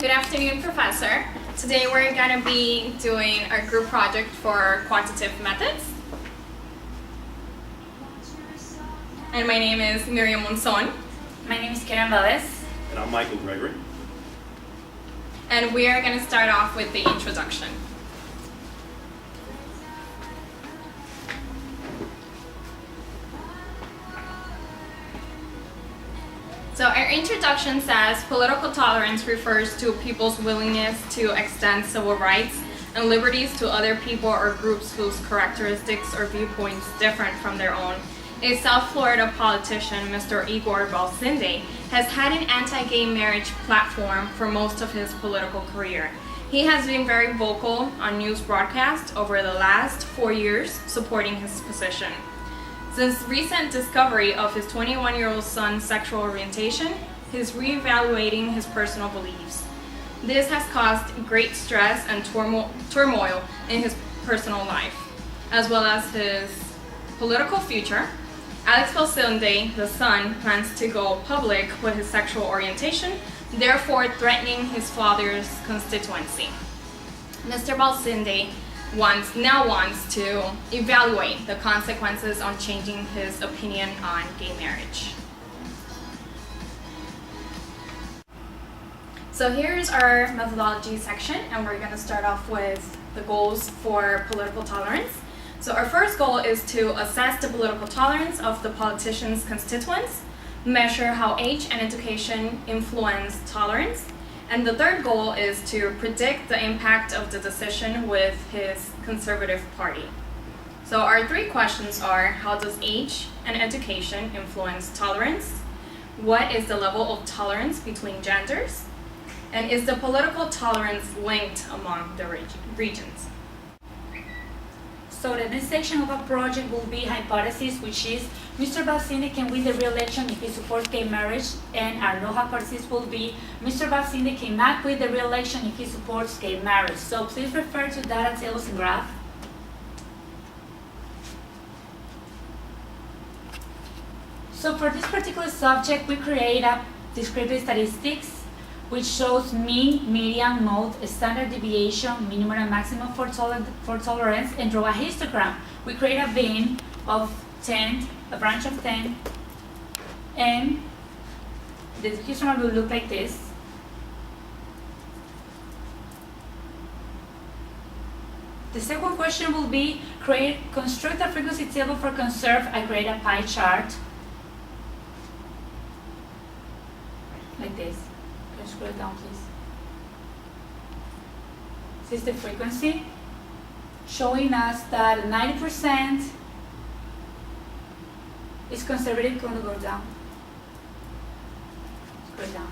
Good afternoon, Professor. Today we're going to be doing our group project for quantitative methods. And my name is Gregory-Monzon. My name is Valez. And I'm Michael Gregory. And we are going to start off with the introduction. So our introduction says political tolerance refers to people's willingness to extend civil rights and liberties to other people or groups whose characteristics or viewpoints different from their own. A South Florida politician, Mr. Igor Balsinde, has had an anti-gay marriage platform for most of his political career. He has been very vocal on news broadcasts over the last 4 years supporting his position. Since recent discovery of his 21-year-old son's sexual orientation, he's reevaluating his personal beliefs. This has caused great stress and turmoil in his personal life, as well as his political future. Alex Balsinde, the son, plans to go public with his sexual orientation, therefore threatening his father's constituency. Mr. Balsinde now wants to evaluate the consequences on changing his opinion on gay marriage. So here's our methodology section, and we're going to start off with the goals for political tolerance. So our first goal is to assess the political tolerance of the politician's constituents, measure how age and education influence tolerance, and the third goal is to predict the impact of the decision with his conservative party. So our three questions are: how does age and education influence tolerance? What is the level of tolerance between genders? And is the political tolerance linked among the regions? So the next section of our project will be hypothesis, which is Mr. Balsinde can win the re-election if he supports gay marriage, and our no hypothesis will be Mr. Balsinde cannot win the re-election if he supports gay marriage. So please refer to data tables and graph. So for this particular subject, we create a descriptive statistics which shows mean, median, mode, standard deviation, minimum and maximum for tolerance, and draw a histogram. We create a bin of 10, a branch of 10, and the histogram will look like this. The second question will be construct a frequency table for conserve. I create a pie chart like this. Scroll down, please. This is the frequency, showing us that 90% is conservative. Going to go down. Scroll down.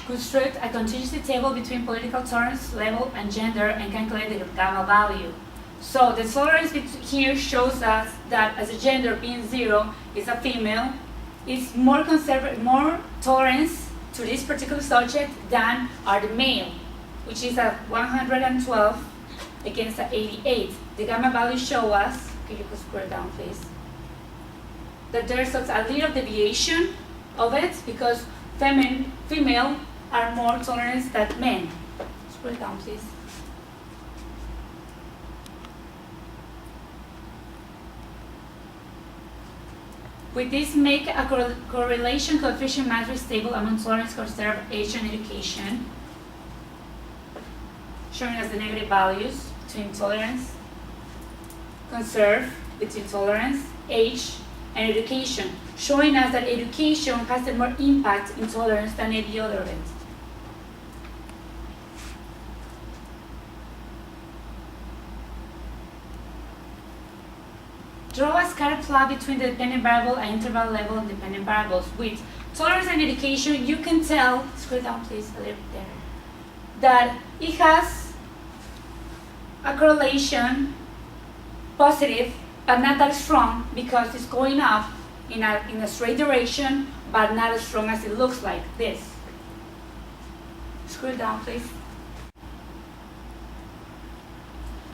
Construct a contingency table between political tolerance level and gender and calculate the gamma value. So the tolerance here shows us that as a gender being 0 is a female, is more tolerance to this particular subject than are the male, which is a 112 against a 88. The gamma values show us, can you scroll down please, that there's a little deviation of it because female are more tolerant than men. Scroll down please. With this, make a correlation coefficient matrix table among tolerance, conserve, age, and education, showing us the negative values between tolerance, conserve, between tolerance, age, and education, showing us that education has the more impact in tolerance than any other event. Draw a scatter plot between the dependent variable and interval level dependent variables. With tolerance and education, you can tell, scroll down please a little bit there, that it has a correlation positive, but not that strong because it's going up in a straight direction, but not as strong as it looks like this. Scroll down please.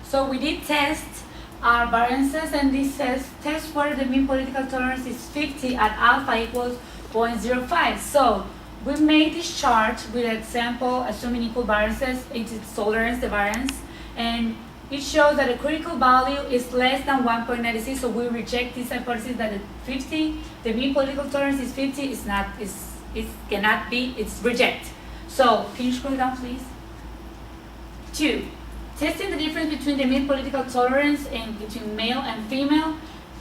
So we did test are variances, and this says test whether the mean political tolerance is 50 at alpha equals 0.05. So we made this chart with an example assuming equal variances. It is tolerance, the variance, and it shows that the critical value is less than 1.96. So we reject this hypothesis that the mean political tolerance is 50. It cannot be. It's reject. So can you scroll down, please? 2. Testing the difference between the mean political tolerance and between male and female,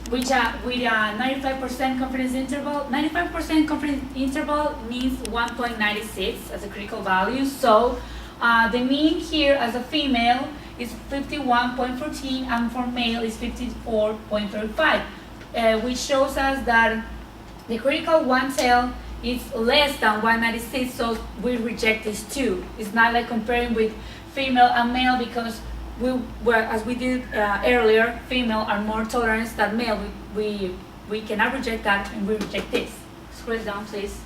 which with a 95% confidence interval. 95% confidence interval means 1.96 as a critical value. So the mean here as a female is 51.14 and for male is 54.35, which shows us that the critical one tail is less than 196, so we reject this too. It's not like comparing with female and male, because as we did earlier, female are more tolerant than male. We cannot reject that, and we reject this. Scroll down, please.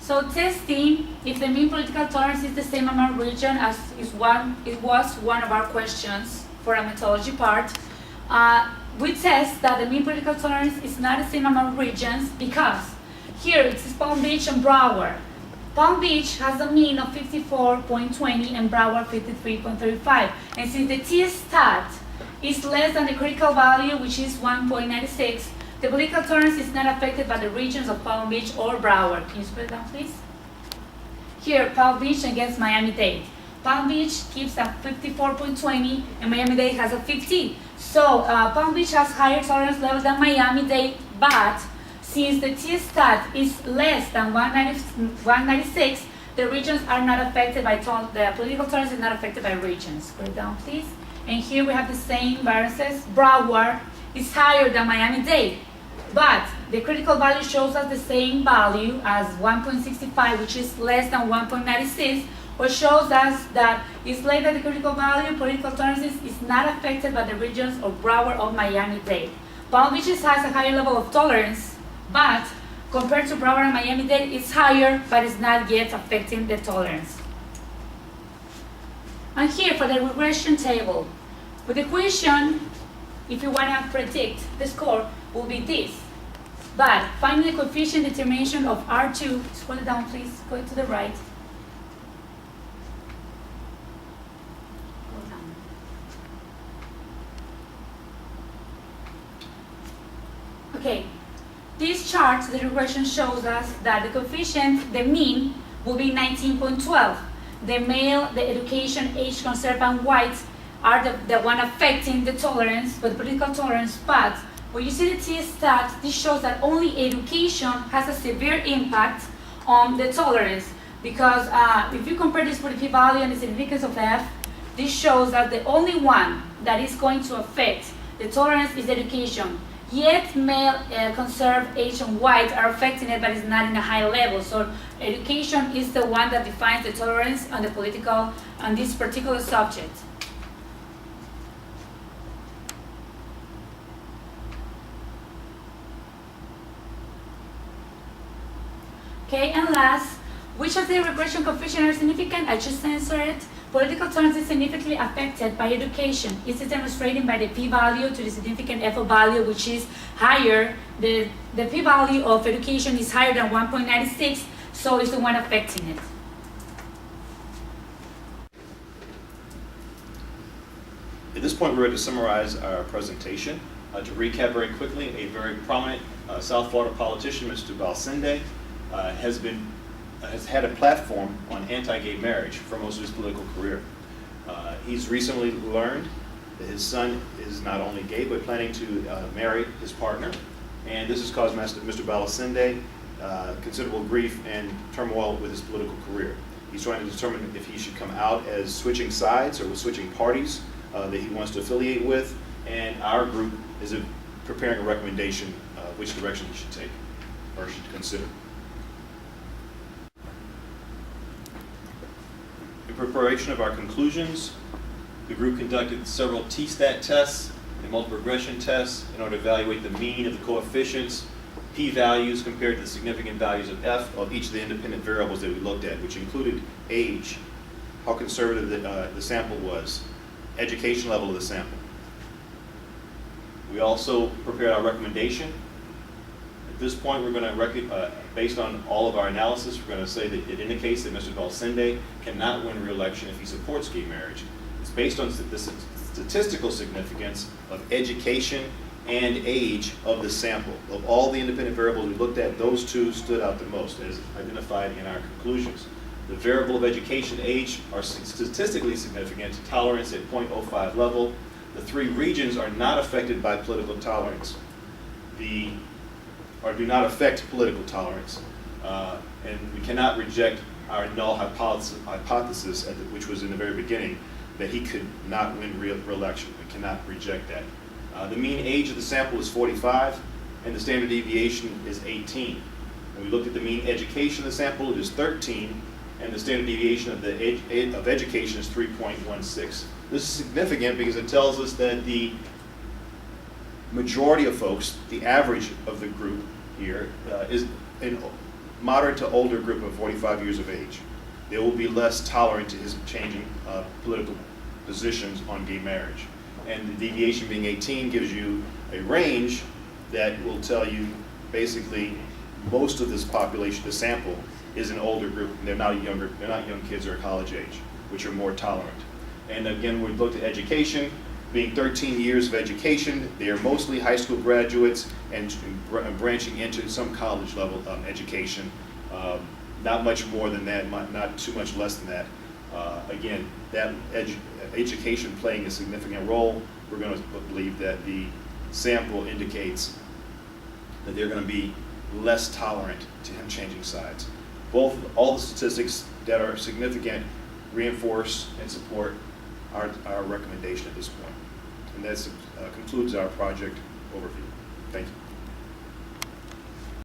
So testing if the mean political tolerance is the same among region as it was one of our questions for a methodology part. We test that the mean political tolerance is not the same among regions because here it's Palm Beach and Broward. Palm Beach has a mean of 54.20 and Broward 53.35. And since the T-stat is less than the critical value, which is 1.96, the political tolerance is not affected by the regions of Palm Beach or Broward. Can you scroll down, please? Here, Palm Beach against Miami-Dade. Palm Beach keeps a 54.20 and Miami-Dade has a 50. So Palm Beach has higher tolerance level than Miami-Dade, but since the T-stat is less than 196, the regions are not affected by the political tolerance is not affected by regions. Scroll down, please. And here we have the same variances. Broward is higher than Miami-Dade, but the critical value shows us the same value as 1.65, which is less than 1.96, which shows us that it's less than the critical value. Political tolerance is not affected by the regions of Broward or Miami-Dade. Palm Beach has a higher level of tolerance, but compared to Broward and Miami-Dade, it's higher, but it's not yet affecting the tolerance. And here for the regression table, with the equation, if you want to predict the score, will be this. But finding the coefficient determination of R2, scroll down please, go to the right. Go down. Okay, this chart, the regression shows us that the coefficient, the mean, will be 19.12. The male, the education, age, conserved, and white are the one affecting the tolerance, but the political tolerance. But when you see the T-stat, this shows that only education has a severe impact on the tolerance, because if you compare this with the p-value and the significance of F, this shows that the only one that is going to affect the tolerance is education. Yet male, conserved, age, and white are affecting it, but it's not in a high level. So education is the one that defines the tolerance on the political, on this particular subject. Okay, and last, which of the regression coefficients are significant? I just answered it. Political tolerance is significantly affected by education. This is demonstrated by the p-value to the significant F of value, which is higher. The p-value of education is higher than 1.96, so it's the one affecting it. At this point, we're ready to summarize our presentation. To recap very quickly, a very prominent South Florida politician, Mr. Balsende, has had a platform on anti-gay marriage for most of his political career. He's recently learned that his son is not only gay, but planning to marry his partner. And this has caused Mr. Balsende considerable grief and turmoil with his political career. He's trying to determine if he should come out as switching sides or switching parties that he wants to affiliate with. And our group is preparing a recommendation which direction he should take or should consider. In preparation of our conclusions, the group conducted several T-stat tests and multiple regression tests in order to evaluate the mean of the coefficients, p-values compared to the significant values of F of each of the independent variables that we looked at, which included age, how conservative the sample was, education level of the sample. We also prepared our recommendation. At this point, we're going to, based on all of our analysis, we're going to say that it indicates that Mr. Valcende cannot win re-election if he supports gay marriage. It's based on the statistical significance of education and age of the sample. Of all the independent variables we looked at, those two stood out the most as identified in our conclusions. The variable of education age are statistically significant, tolerance at 0.05 level. The three regions are not affected by political tolerance, or do not affect political tolerance. And we cannot reject our null hypothesis, which was in the very beginning, that he could not win re-election. We cannot reject that. The mean age of the sample is 45, and the standard deviation is 18. When we looked at the mean education of the sample, it is 13, and the standard deviation of education is 3.16. This is significant because it tells us that the majority of folks, the average of the group here, is a moderate to older group of 45 years of age. They will be less tolerant to his changing political positions on gay marriage. And the deviation being 18 gives you a range that will tell you basically most of this population, the sample, is an older group. They're not young kids or college age, which are more tolerant. And again, we looked at education, being 13 years of education. They are mostly high school graduates and branching into some college level education. Not much more than that, not too much less than that. Again, that education playing a significant role. We're going to believe that the sample indicates that they're going to be less tolerant to him changing sides. All the statistics that are significant reinforce and support our recommendation at this point. And that concludes our project overview. Thank you.